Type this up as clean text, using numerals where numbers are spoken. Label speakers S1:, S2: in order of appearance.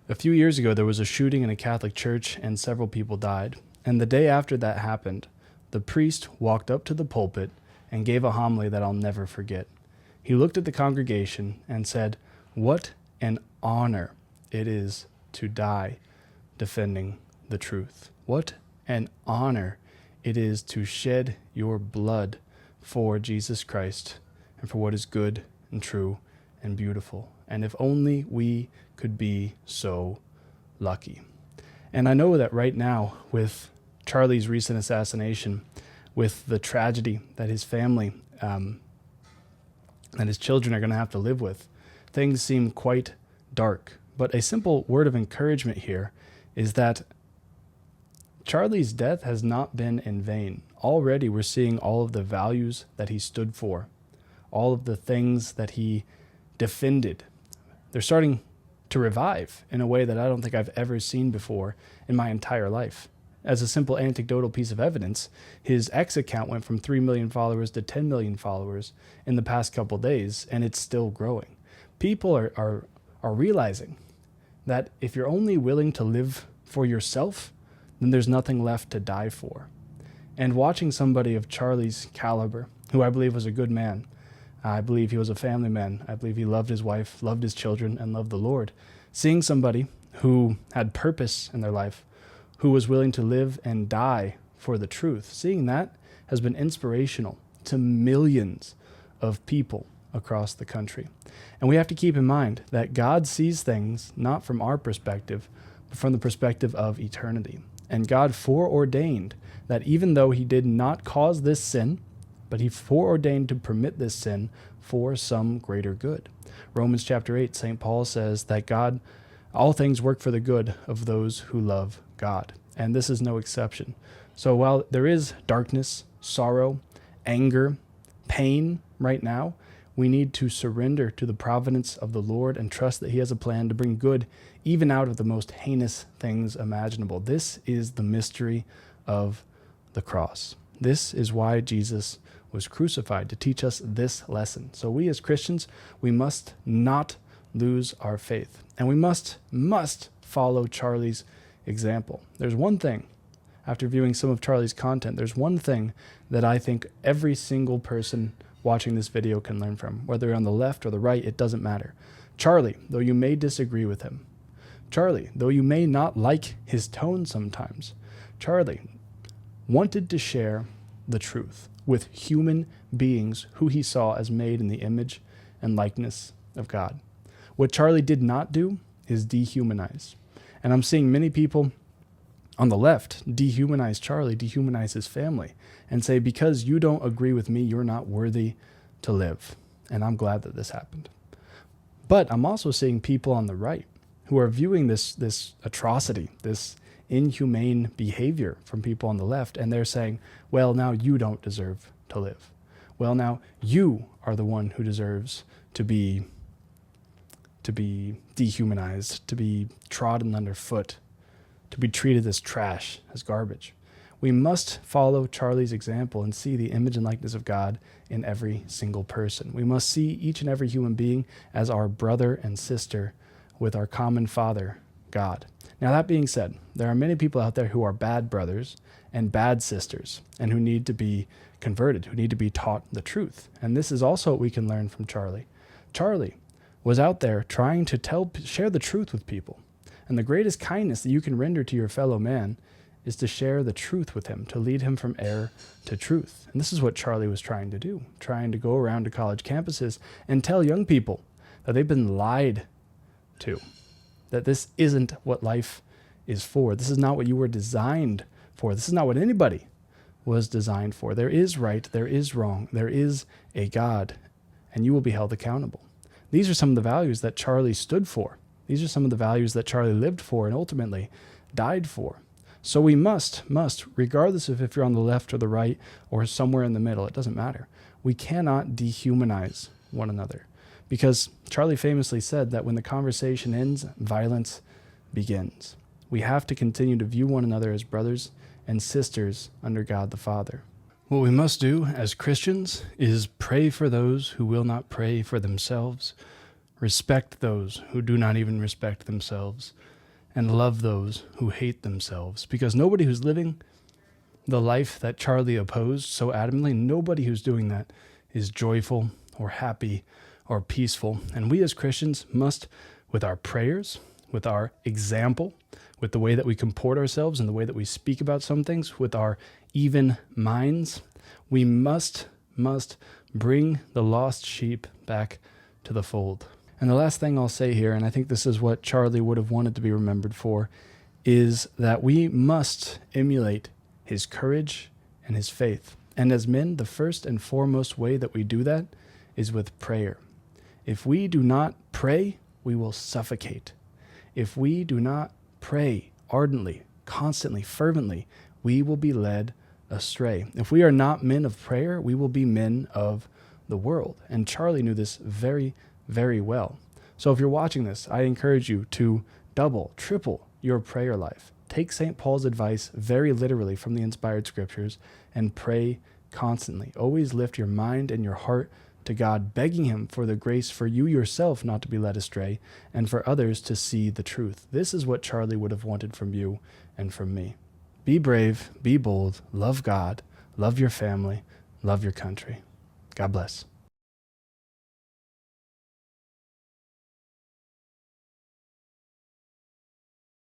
S1: A few years ago, there was a shooting in a Catholic church and several people died. And the day after that happened, the priest walked up to the pulpit and gave a homily that I'll never forget. He looked at the congregation and said, "What an honor it is to die defending the truth. What an honor it is to shed your blood for Jesus Christ and for what is good and true and beautiful. And if only we could be so lucky." And I know that right now, with Charlie's recent assassination, with the tragedy that his family and his children are going to have to live with, things seem quite dark. But a simple word of encouragement here is that Charlie's death has not been in vain. Already we're seeing all of the values that he stood for, all of the things that he defended. They're starting to revive in a way that I don't think I've ever seen before in my entire life. As a simple anecdotal piece of evidence, his X account went from 3 million followers to 10 million followers in the past couple days, and it's still growing. People are realizing that if you're only willing to live for yourself, then there's nothing left to die for. And watching somebody of Charlie's caliber, who I believe was a good man, I believe he was a family man, I believe he loved his wife, loved his children, and loved the Lord. Seeing somebody who had purpose in their life, who was willing to live and die for the truth, seeing that has been inspirational to millions of people across the country. And we have to keep in mind that God sees things not from our perspective, but from the perspective of eternity. And God foreordained that even though he did not cause this sin, but he foreordained to permit this sin for some greater good. Romans chapter 8, St. Paul says that God, all things work for the good of those who love God. And this is no exception. So while there is darkness, sorrow, anger, pain right now, we need to surrender to the providence of the Lord and trust that he has a plan to bring good even out of the most heinous things imaginable. This is the mystery of the cross. This is why Jesus was crucified, to teach us this lesson. So we as Christians, we must not lose our faith. And we must follow Charlie's example. There's one thing, after viewing some of Charlie's content, there's one thing that I think every single person watching this video can learn from. Whether you're on the left or the right, it doesn't matter. Charlie, though you may disagree with him, Charlie, though you may not like his tone sometimes, Charlie wanted to share the truth with human beings who he saw as made in the image and likeness of God. What Charlie did not do is dehumanize. And I'm seeing many people on the left dehumanize Charlie, dehumanize his family, and say, because you don't agree with me, you're not worthy to live. And I'm glad that this happened. But I'm also seeing people on the right who are viewing this atrocity, this inhumane behavior from people on the left, and they're saying, well, now you don't deserve to live. Well, now you are the one who deserves to be dehumanized, to be trodden underfoot, to be treated as trash, as garbage. We must follow Charlie's example and see the image and likeness of God in every single person. We must see each and every human being as our brother and sister with our common Father, God. Now, that being said, there are many people out there who are bad brothers and bad sisters and who need to be converted, who need to be taught the truth. And this is also what we can learn from Charlie. Charlie was out there trying to share the truth with people. And the greatest kindness that you can render to your fellow man is to share the truth with him, to lead him from error to truth. And this is what Charlie was trying to do, trying to go around to college campuses and tell young people that they've been lied to, that this isn't what life is for. This is not what you were designed for. This is not what anybody was designed for. There is right, there is wrong, there is a God, and you will be held accountable. These are some of the values that Charlie stood for. These are some of the values that Charlie lived for and ultimately died for. So we must, regardless of if you're on the left or the right or somewhere in the middle, it doesn't matter. We cannot dehumanize one another, because Charlie famously said that when the conversation ends, violence begins. We have to continue to view one another as brothers and sisters under God the Father. What we must do as Christians is pray for those who will not pray for themselves, respect those who do not even respect themselves, and love those who hate themselves. Because nobody who's living the life that Charlie opposed so adamantly, nobody who's doing that is joyful or happy or peaceful. And we as Christians must, with our prayers, with our example, with the way that we comport ourselves and the way that we speak about some things, with our even minds, we must bring the lost sheep back to the fold. And the last thing I'll say here, and I think this is what Charlie would have wanted to be remembered for, is that we must emulate his courage and his faith. And as men, the first and foremost way that we do that is with prayer. If we do not pray, we will suffocate. If we do not pray ardently, constantly, fervently, we will be led astray. If we are not men of prayer, we will be men of the world. And Charlie knew this very, very well. So if you're watching this, I encourage you to double, triple your prayer life. Take St. Paul's advice very literally from the inspired scriptures and pray constantly. Always lift your mind and your heart to God, begging him for the grace for you yourself not to be led astray and for others to see the truth. This is what Charlie would have wanted from you and from me. Be brave, be bold, love God, love your family, love your country. God bless.